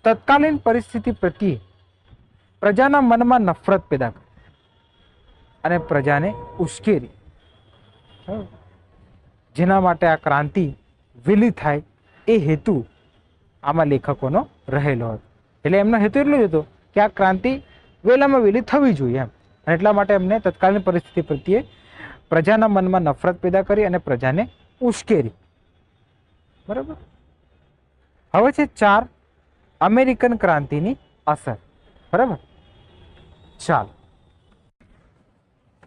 તત્કાલીન પરિસ્થિતિ પ્રત્યે પ્રજાના મનમાં નફરત પેદા કરી અને પ્રજાને ઉશ્કેરી. જેના માટે આ ક્રાંતિ વિલી થાય એ હેતુ આમાં લેખકોનો રહેલો હતો. એટલે એમનો હેતુ એટલો જ હતો કે આ ક્રાંતિ વહેલામાં વહેલી થવી જોઈએ એમ. અને એટલા માટે એમને તત્કાલીન પરિસ્થિતિ પ્રત્યે પ્રજાના મનમાં નફરત પેદા કરી અને પ્રજાને ઉશ્કેરી. બરાબર. હવે છે 4 અમેરિકન ક્રાંતિની અસર. બરાબર. ચાલો,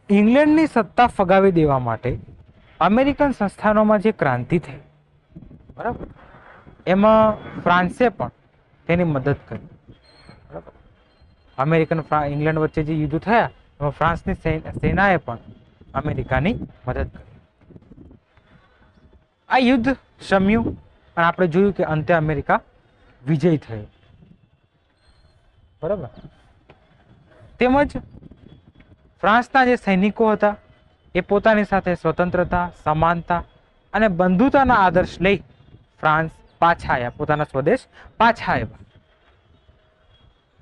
ઇંગ્લેન્ડની સત્તા ફગાવી દેવા માટે અમેરિકન સંસ્થાનોમાં જે ક્રાંતિ થઈ, બરાબર, એમાં ફ્રાન્સે પણ તેની મદદ કરી. બરાબર. અમેરિકન ઇંગ્લેન્ડ વચ્ચે જે યુદ્ધ થયા એમાં ફ્રાન્સની સેનાએ પણ અમેરિકાની મદદ કરી. આ યુદ્ધ શમ્યું અને આપણે જોયું કે અંતે અમેરિકા વિજય થયો. બરાબર. તેમજ ફ્રાન્સના જે સૈનિકો હતા એ પોતાની સાથે સ્વતંત્રતા, સમાનતા અને બંધુતાના આદર્શ લઈ ફ્રાન્સ પાછા આવ્યા, પોતાના સ્વદેશ પાછા આવ્યા.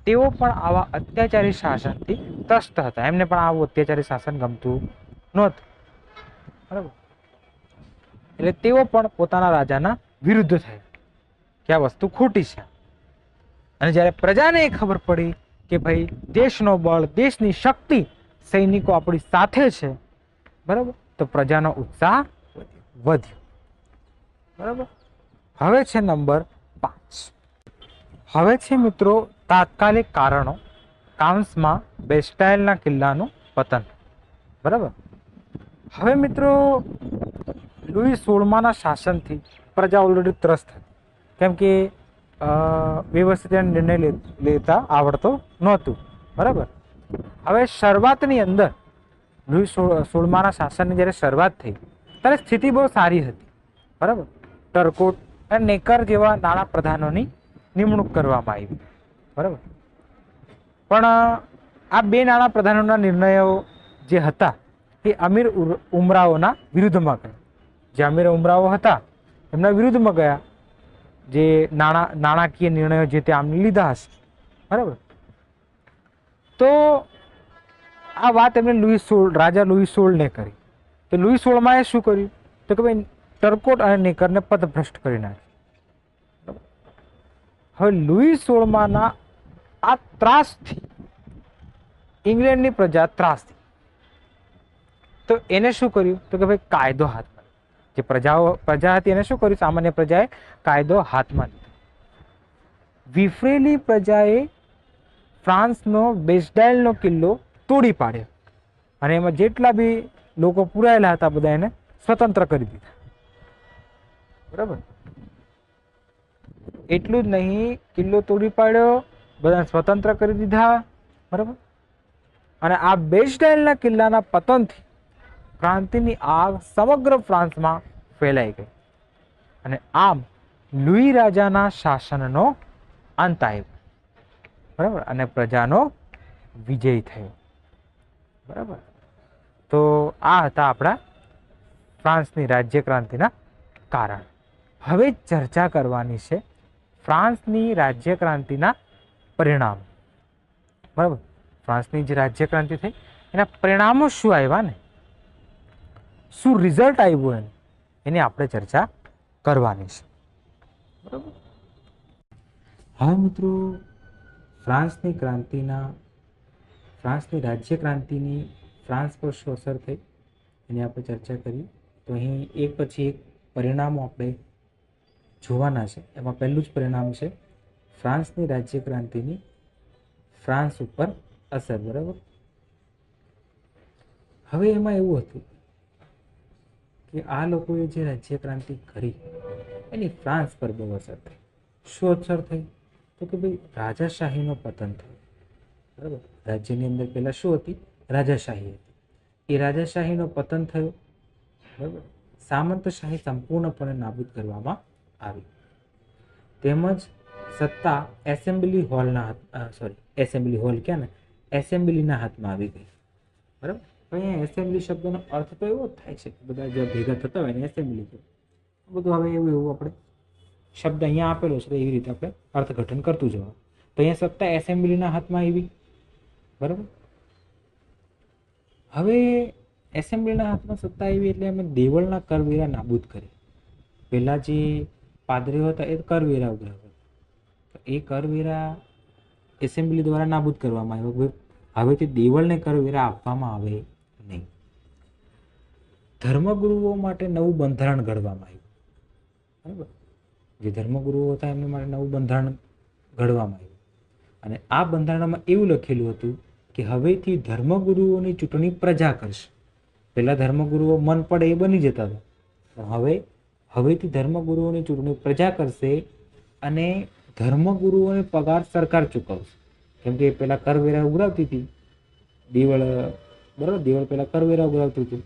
તેઓ પણ આવા અત્યાચારી શાસનથી ત્રસ્ત હતા. એમને પણ આવું અત્યાચારી શાસન ગમતું નહોતું. બરાબર. એટલે તેઓ પણ પોતાના રાજાના વિરુદ્ધ થયા કે આ વસ્તુ ખોટી છે. અને જ્યારે પ્રજાને એ ખબર પડી કે ભાઈ દેશનો બળ, દેશની શક્તિ, સૈનિકો આપણી સાથે છે, બરાબર, તો પ્રજાનો ઉત્સાહ વધ્યો. બરાબર. હવે છે નંબર 5. હવે છે મિત્રો તાત્કાલિક કારણો, કાઉન્સમાં બેસ્ટાઇલના કિલ્લાનું પતન. બરાબર. હવે મિત્રો લુઈ 16માના શાસનથી પ્રજા ઓલરેડી ત્રસ્ત હતી, કેમ કે વ્યવસ્થિત નિર્ણય લેતા આવડતો નહોતું. બરાબર. હવે શરૂઆતની અંદર લુઈ 16માના શાસનની જ્યારે શરૂઆત થઈ ત્યારે સ્થિતિ બહુ સારી હતી. બરાબર. ટર્કોટ અને નેકર જેવા નાણાં પ્રધાનોની નિમણૂક કરવામાં આવી. બરાબર. પણ આ 2 નાણાં પ્રધાનોના નિર્ણયો જે હતા એ અમીર ઉમરાઓના વિરુદ્ધમાં ગયા. જે અમીર ઉમરાઓ હતા એમના વિરુદ્ધમાં ગયા, જે નાણાકીય નિર્ણયો જે તે આમને લીધા હશે. બરાબર. તો આ વાત એમને રાજા લુઈ 16ને કરી. તો લુઈ 16માએ શું કર્યું તો કે ભાઈ ટર્કોટ અને નેકરને પદભ્રષ્ટ કરી નાખ્યું. હવે લુઈ 16માના આ ત્રાસથી ઇંગ્લેન્ડની પ્રજા ત્રાસથી, તો એને શું કર્યું તો કે ભાઈ કાયદો હાથમાં, જે પ્રજા હતી એને શું કર્યું, સામાન્ય પ્રજાએ કાયદો હાથમાં લીધો. વિફરેલી પ્રજાએ ફ્રાન્સનો બેસ્ટાઇલનો કિલ્લો તોડી પાડ્યો અને એમાં જેટલા બી લોકો પુરાયેલા હતા બધા એને સ્વતંત્ર કરી દીધા. બરાબર. એટલું જ નહીં, કિલ્લો તોડી પાડ્યો, બધાને સ્વતંત્ર કરી દીધા. બરાબર. અને આ બેસ્ટાઇલના કિલ્લાના પતનથી ક્રાંતિની આગ સમગ્ર ફ્રાન્સમાં ફેલાઈ ગઈ અને આમ લુઈ રાજાના શાસનનો અંત આવ્યો. બરાબર. અને પ્રજાનો વિજય થયો. બરાબર. તો આ હતા આપણા ફ્રાન્સની રાજ્ય ક્રાંતિના કારણ. હવે ચર્ચા કરવાની છે ફ્રાન્સની રાજ્ય ક્રાંતિના પરિણામ. બરાબર. ફ્રાન્સની જે રાજ્ય ક્રાંતિ થઈ એના પરિણામો શું આવ્યા ને, શું રિઝલ્ટ આવ્યું એની આપણે ચર્ચા કરવાની છે. બરાબર. હવે મિત્રો ફ્રાન્સની રાજ્ય ક્રાંતિની ફ્રાન્સ પર શું અસર થઈ એની આપણે ચર્ચા કરીએ. તો અહીં એક પછી એક પરિણામો આપણે જોવાના છે. એમાં પહેલું જ પરિણામ છે ફ્રાન્સની રાજ્ય ક્રાંતિની ફ્રાન્સ ઉપર અસર. બરાબર. હવે એમાં એવું હતું કે આ લોકોએ જે રાજ્ય ક્રાંતિ કરી એની ફ્રાન્સ પર બહુ અસર થઈ. શું અસર થઈ? તો કે ભાઈ રાજાશાહીનો પતન થયું. બરાબર, રાજ્યની અંદર પહેલા શું હતી? રાજાશાહી હતી. એ રાજાશાહીનો પતન થયું. બરાબર, સામંતશાહી સંપૂર્ણપણે નાબૂદ કરવામાં આવી. તેમજ સત્તા એસેમ્બલીના હાથમાં આવી ગઈ. બરાબર, અહીંયા એસેમ્બલી શબ્દનો અર્થ તો એવો જ થાય છે કે બધા જે ભેગા થતા હોય ને એસેમ્બલી છે બધું. હવે એવું આપણે શબ્દ અહીંયા આપેલો છે તો એવી રીતે આપણે અર્થઘટન કરતું જવાનું. તો અહીંયા સત્તા એસેમ્બલીના હાથમાં આવી. બરાબર, હવે એસેમ્બલીના હાથમાં સત્તા આવી એટલે અમે દેવળના કરવેરા નાબૂદ કરી. પહેલા જે પાદરીઓ હતા એ કરવેરા ઉઘરાવ્યા. એ કરવેરા એસેમ્બલી દ્વારા નાબૂદ કરવામાં આવ્યો. હવેથી દેવળને કરવેરા આપવામાં આવે નહીં. ધર્મગુરુઓ માટે નવું બંધારણ ઘડવામાં આવ્યું. બરાબર, જે ધર્મગુરુઓ હતા એમના માટે નવું બંધારણ ઘડવામાં આવ્યું. અને આ બંધારણમાં એવું લખેલું હતું કે હવેથી ધર્મગુરુઓની ચૂંટણી પ્રજા કરશે. પહેલા ધર્મગુરુઓ મન પડે એ બની જતા હતા, પણ હવેથી ધર્મગુરુઓની ચૂંટણી પ્રજા કરશે અને ધર્મગુરુઓને પગાર સરકાર ચૂકવશે. કેમ કે પેલા કરવેરા ઉઘરાવતી હતી દેવળ. બરાબર, દેવળ પેલા કરવેરા ઉઘરાવતું હતું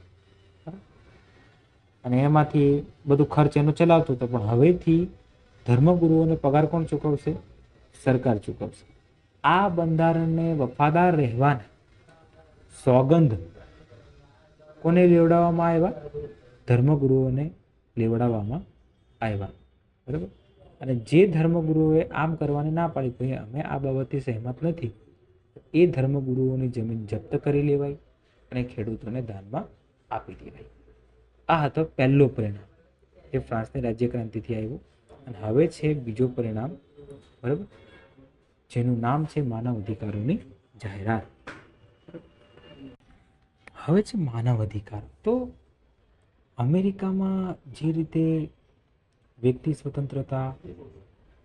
અને એમાંથી બધું ખર્ચ એનો ચલાવતો હતો. પણ હવેથી ધર્મગુરુઓને પગાર કોણ ચૂકવશે? સરકાર ચૂકવશે. આ બંધારણને વફાદાર રહેવાના સોગંદ કોને લેવડાવવામાં આવ્યા? ધર્મગુરુઓને લેવડાવવામાં આવ્યા. બરાબર, અને જે ધર્મગુરુઓએ આમ કરવાની ના પાડી કે અમે આ બાબતથી સહેમત નથી, એ ધર્મગુરુઓની જમીન જપ્ત કરી લેવાય અને ખેડૂતોને દાનમાં આપી દેવાય. આ હતો પહેલો પરિણામ એ ફ્રાન્સની રાજ્ય ક્રાંતિથી આવ્યું. અને હવે છે બીજો પરિણામ. બરાબર, જેનું નામ છે માનવ અધિકારોની જાહેરાત. હવે છે માનવ અધિકાર. તો અમેરિકામાં જે રીતે વ્યક્તિ સ્વતંત્રતા,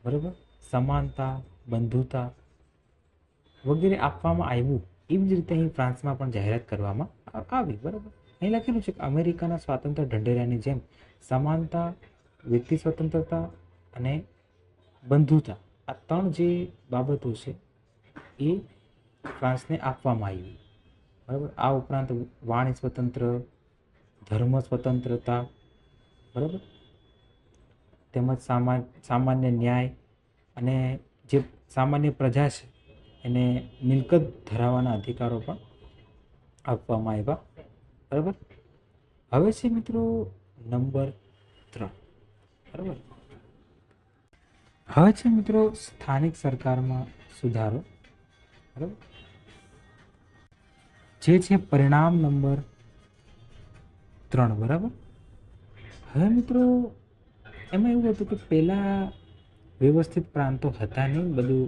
બરાબર, સમાનતા, બંધુતા વગેરે આપવામાં આવ્યું, એવી જ રીતે અહીં ફ્રાન્સમાં પણ જાહેરાત કરવામાં આવી. બરાબર, અહીં લખેલું છે કે અમેરિકાના સ્વાતંત્ર્ય ઢંઢેરાની જેમ સમાનતા, વ્યક્તિ સ્વતંત્રતા અને બંધુતા, આ ત્રણ જે બાબતો છે એ ફ્રાન્સને આપવામાં આવી. બરાબર, આ ઉપરાંત વાણી સ્વતંત્ર, ધર્મ સ્વતંત્રતા, બરાબર, તેમજ સામાન્ય ન્યાય અને જે સામાન્ય પ્રજા છે એને મિલકત ધરાવવાના અધિકારો પણ આપવામાં આવ્યા. બરાબર, હવે છે મિત્રો નંબર 3. બરાબર, હવે છે મિત્રો સ્થાનિક સરકારમાં સુધારો. બરાબર, જે છે પરિણામ નંબર 3. બરાબર, હવે મિત્રો એમાં એવું હતું કે પહેલાં વ્યવસ્થિત પ્રાંતો હતા નહીં, બધું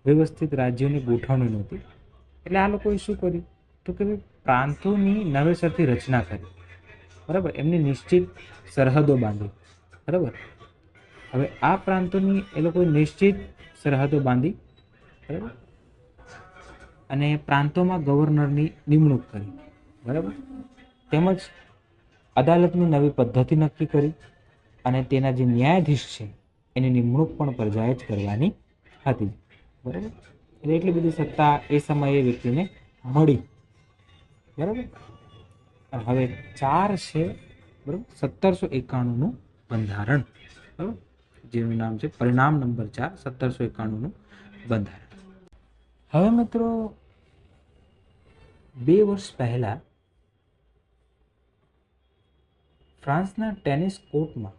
વ્યવસ્થિત રાજ્યોની ગોઠવણી નહોતી. એટલે આ લોકોએ શું કર્યું તો કે પ્રાંતોની નવેસરથી રચના કરી. બરાબર, એમની નિશ્ચિત સરહદો બાંધી. બરાબર, હવે આ પ્રાંતોની એ લોકોએ નિશ્ચિત સરહદો બાંધી. બરાબર, અને પ્રાંતોમાં ગવર્નરની નિમણૂક કરી. બરાબર, તેમજ અદાલતની નવી પદ્ધતિ નક્કી કરી અને તેના જે ન્યાયાધીશ છે એની નિમણૂક પણ પ્રજાએ જ કરવાની હતી. બરાબર, એટલે એટલી બધી સત્તા એ સમયે વ્યક્તિને મળી. બરાબર, હવે 4 છે. બરાબર, 1791નું બંધારણ. બરાબર, જેનું નામ છે પરિણામ નંબર 4, 1791નું બંધારણ. હવે મિત્રો 2 વર્ષ પહેલા ફ્રાન્સના ટેનિસ કોર્ટમાં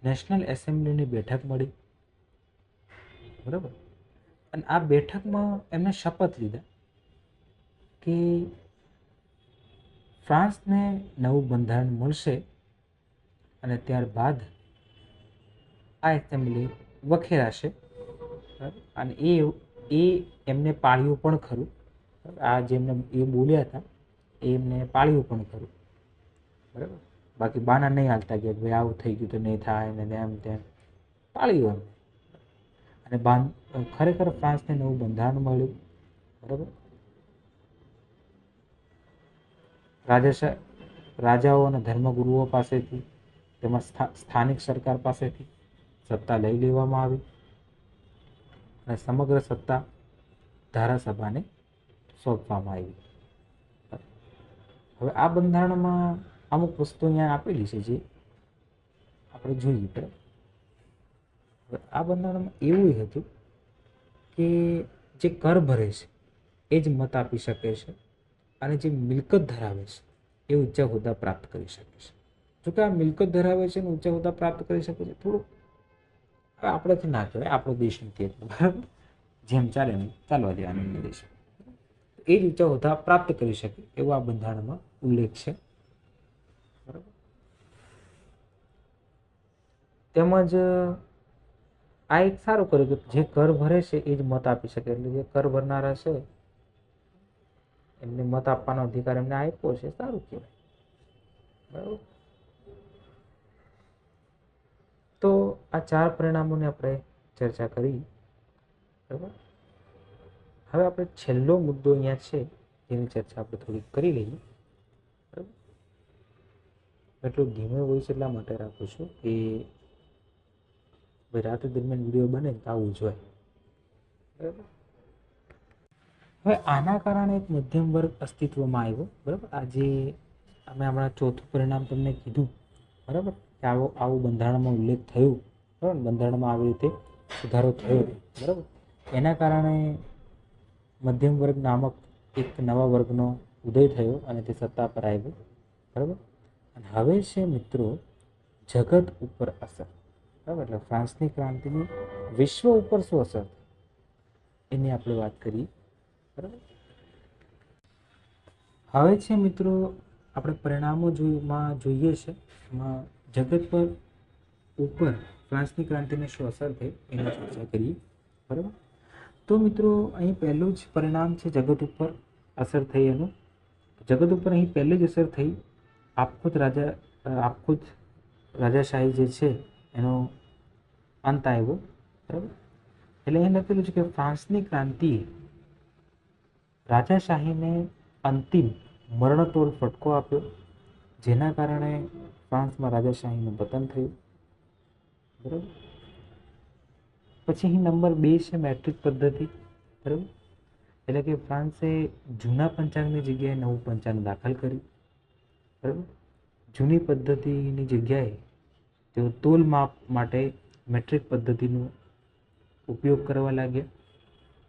નેશનલ એસેમ્બલીની બેઠક મળી. બરાબર, અને આ બેઠકમાં એમને શપથ લીધા કે ફ્રાન્સને નવું બંધારણ મળશે અને ત્યારબાદ આ એસેમ્બલી વખેરાશે. અને એ એમને પાળ્યું પણ ખરું. આ જેમને એ બોલ્યા હતા એમને પાળ્યું પણ ખરું. બરાબર, બાકી બાના નહીં હાલતા કે ભાઈ આવું થઈ ગયું તો નહીં થાય ને એમ તેમ. પાળ્યું એમને. અને ખરેખર ફ્રાન્સને નવું બંધારણ મળ્યું. બરાબર, રાજાઓ અને ધર્મગુરુઓ પાસેથી તેમજ સ્થાનિક સરકાર પાસેથી સત્તા લઈ લેવામાં આવી અને સમગ્ર સત્તા ધારાસભાને સોંપવામાં આવી. હવે આ બંધારણમાં અમુક વસ્તુ અહીંયા આપેલી છે જે આપણે જોઈએ. બરાબર. હવે આ બંધારણમાં એવું હતું કે જે કર ભરે છે એ જ મત આપી શકે છે અને જે મિલકત ધરાવે છે એ ઊંચા હોદ્દા પ્રાપ્ત કરી શકે છે. જોકે આ મિલકત ધરાવે છે અને ઊંચા હોદ્દા પ્રાપ્ત કરી શકે છે થોડુંક આપણાથી ના કહેવાય, આપણો દેશ નથી એટલો. બરાબર. જેમ ચાલે એમ ચાલવા દેવાનું દેશ, એ જ ઊંચા હોદ્દા પ્રાપ્ત કરી શકે એવો આ બંધારણમાં ઉલ્લેખ છે. બરાબર. તેમજ આ એક સારું કર્યું કે જે કર ભરે છે એ જ મત આપી શકે. એટલે જે કર ભરનારા છે એમને મત આપવાનો અધિકાર એમને આપ્યો છે, સારું કહેવાય. બરાબર. તો આ 4 પરિણામોને આપણે ચર્ચા કરી. બરાબર. હવે આપણે છેલ્લો મુદ્દો અહીંયા છે જેની ચર્ચા આપણે થોડી કરી લઈએ. બરાબર. એટલું ધીમે વોઇસ એટલા માટે રાખું છું કે ભાઈ રાત દરમિયાન વિડીયો બને તો આવું જોઈએ. બરાબર. હવે આના કારણે એક મધ્યમ વર્ગ અસ્તિત્વમાં આવ્યો. બરાબર. આજે અમે હમણાં ચોથું પરિણામ તમને કીધું. બરાબર. કે આવું બંધારણમાં ઉલ્લેખ થયો. બરાબર. બંધારણમાં આવી રીતે સુધારો થયો. બરાબર. એના કારણે મધ્યમ વર્ગ નામક એક નવા વર્ગનો ઉદય થયો અને તે સત્તા પર આવ્યો. બરાબર. અને હવે છે મિત્રો જગત ઉપર અસર. બરાબર. એટલે ફ્રાન્સની ક્રાંતિની વિશ્વ ઉપર શું અસર એની આપણે વાત કરીએ. બરાબર. હવે છે મિત્રો આપણે પરિણામો જોઈએ છે એમાં જગત પર ઉપર ફ્રાન્સની ક્રાંતિને શું અસર થઈ એની ચર્ચા કરીએ. બરાબર. તો મિત્રો અહીં પહેલું જ પરિણામ છે જગત ઉપર અસર થઈ એનું. જગત ઉપર અહીં પહેલી જ અસર થઈ આપખુદ રાજાશાહી જે છે એનો અંત આવ્યો. બરાબર. એટલે અહીં લખેલું છે કે ફ્રાન્સની ક્રાંતિએ રાજાશાહીને અંતિમ મરણતોલ ફટકો આપ્યો, જેના કારણે ફ્રાન્સમાં રાજાશાહીનું પતન થયું. બરાબર. પછી અહીં નંબર 2 છે મેટ્રિક પદ્ધતિ. બરાબર. એટલે કે ફ્રાન્સે જૂના પંચાંગની જગ્યાએ નવું પંચાંગ દાખલ કર્યું. બરાબર. જૂની પદ્ધતિની જગ્યાએ તેઓ તોલ માપ માટે મેટ્રિક પદ્ધતિનો ઉપયોગ કરવા લાગ્યા.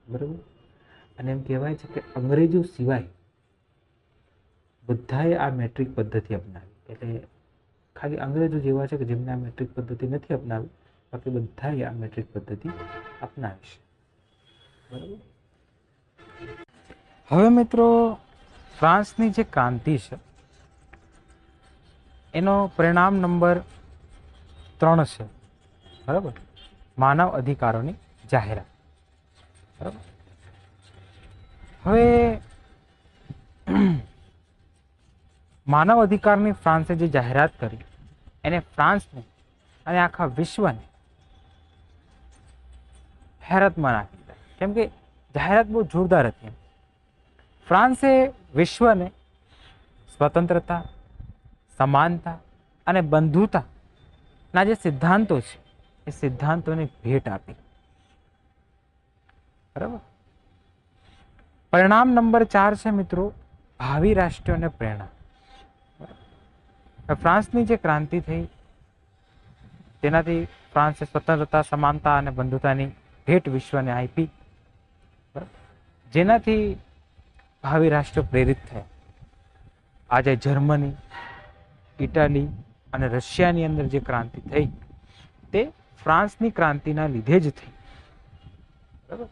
બરાબર. અને એમ કહેવાય છે કે અંગ્રેજો સિવાય બધાએ આ મેટ્રિક પદ્ધતિ અપનાવી. એટલે ખાલી અંગ્રેજો જેવા છે કે જેમને આ મેટ્રિક પદ્ધતિ નથી અપનાવી, બાકી બધાએ આ મેટ્રિક પદ્ધતિ અપનાવી છે. બરાબર. હવે મિત્રો ફ્રાન્સની જે ક્રાંતિ છે એનો પરિણામ નંબર 3 છે. બરાબર. માનવ અધિકારોની જાહેરાત. બરાબર. હવે માનવ અધિકારની ફ્રાન્સે જે જાહેરાત કરી એને ફ્રાન્સને અને આખા વિશ્વને હેરતમાં નાખી દીધા. કેમ કે જાહેરાત બહુ જોરદાર હતી. ફ્રાન્સે વિશ્વને સ્વતંત્રતા, સમાનતા અને બંધુતાના જે સિદ્ધાંતો છે એ સિદ્ધાંતોની ભેટ આપી. બરાબર. પરિણામ નંબર 4 છે મિત્રો ભાવિ રાષ્ટ્રોને પ્રેરણા. ફ્રાન્સની જે ક્રાંતિ થઈ તેનાથી ફ્રાન્સે સ્વતંત્રતા, સમાનતા અને બંધુતાની ભેટ વિશ્વને આપી. જેનાથી ભાવિ રાષ્ટ્રો પ્રેરિત થયા. આજે જર્મની, ઇટાલી અને રશિયાની અંદર જે ક્રાંતિ થઈ તે ફ્રાન્સની ક્રાંતિના લીધે જ થઈ. બરાબર.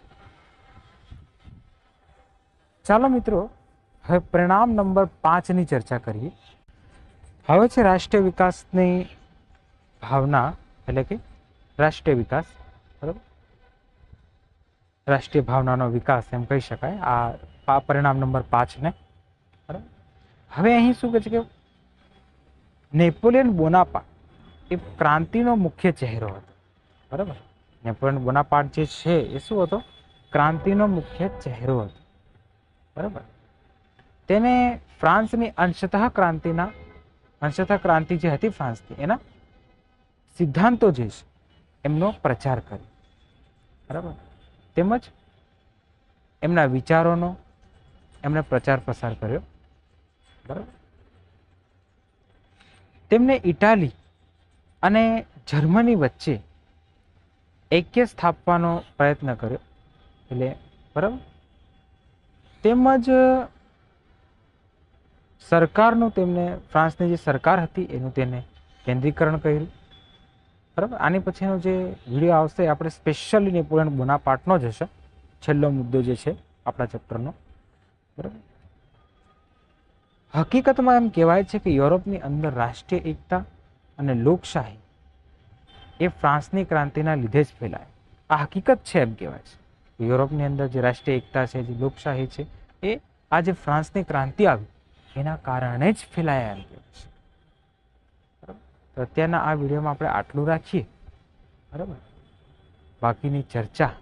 ચાલો મિત્રો હવે પરિણામ નંબર 5 ની ચર્ચા કરીએ. હવે છે રાષ્ટ્રીય વિકાસની ભાવના, એટલે કે રાષ્ટ્રીય વિકાસ. બરાબર. રાષ્ટ્રીય ભાવનાનો વિકાસ એમ કહી શકાય આ પરિણામ નંબર 5 ને. બરાબર. હવે અહીં શું કહે છે કે નેપોલિયન બોનાપાર્ટ એ ક્રાંતિનો મુખ્ય ચહેરો હતો. બરાબર. નેપોલિયન બોનાપાર્ટ જે છે એ શું હતો? ક્રાંતિનો મુખ્ય ચહેરો હતો. બરાબર. તેને ફ્રાન્સની અંશતઃ ક્રાંતિ જે હતી ફ્રાન્સની, એના સિદ્ધાંતો જે છે એમનો પ્રચાર કર્યો, બરાબર. તેમજ એમના વિચારોનો એમણે પ્રચાર પ્રસાર કર્યો, બરાબર. તેમને ઇટાલી અને જર્મની વચ્ચે ઐક્ય સ્થાપવાનો પ્રયત્ન કર્યો, એટલે બરાબર. તેમજ સરકારનું તેમને ફ્રાન્સની જે સરકાર હતી એનું તેને કેન્દ્રીકરણ કર્યું, બરાબર. આની પછીનો જે વિડીયો આવશે આપણે સ્પેશિયલી નેપોલિયન બોનાપાર્ટનો જ હશે, છેલ્લો મુદ્દો જે છે આપણા ચેપ્ટરનો, બરાબર. હકીકતમાં એમ કહેવાય છે કે યુરોપની અંદર રાષ્ટ્રીય એકતા અને લોકશાહી એ ફ્રાન્સની ક્રાંતિના લીધે જ ફેલાય. આ હકીકત છે એમ કહેવાય છે. યુરોપની અંદર જે રાષ્ટ્રીય એકતા છે, જે લોકશાહી છે, એ આ જે ફ્રાન્સની ક્રાંતિ આવી એના કારણે જ ફેલાયા એમ કહેવાય છે, બરાબર. તો અત્યારના આ વિડીયોમાં આપણે આટલું રાખીએ, બરાબર. બાકીની ચર્ચા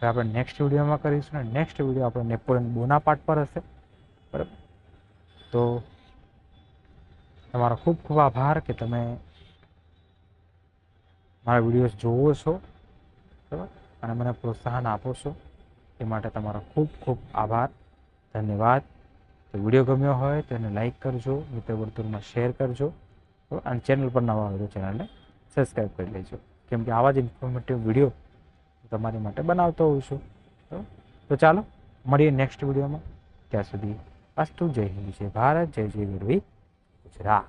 આપણે નેક્સ્ટ વિડીયોમાં કરીશું, અને નેક્સ્ટ વિડીયો આપણે નેપોલિયન બોનાપાર્ટ પર હશે, બરાબર. તો તમારો ખૂબ ખૂબ આભાર કે તમે મારા વિડીયોઝ જોવો છો, બરાબર, અને મને પ્રોત્સાહન આપો છો. એ માટે તમારો ખૂબ ખૂબ આભાર, ધન્યવાદ. તો વિડીયો ગમ્યો હોય તો એને લાઈક કરજો, મિત્ર વર્તુળમાં શેર કરજો, અને ચેનલ પર નવા હોય તો ચેનલને સબસ્ક્રાઈબ કરી લેજો, કેમ કે આવા જ ઇન્ફોર્મેટિવ વિડીયો તમારી માટે બનાવતો હોઉં છું. તો ચાલો મળીએ નેક્સ્ટ વિડીયોમાં. ત્યાં સુધી અસ્તુ. જય હિન્દ, જય ભારત, જય જય ગરવી ગુજરાત.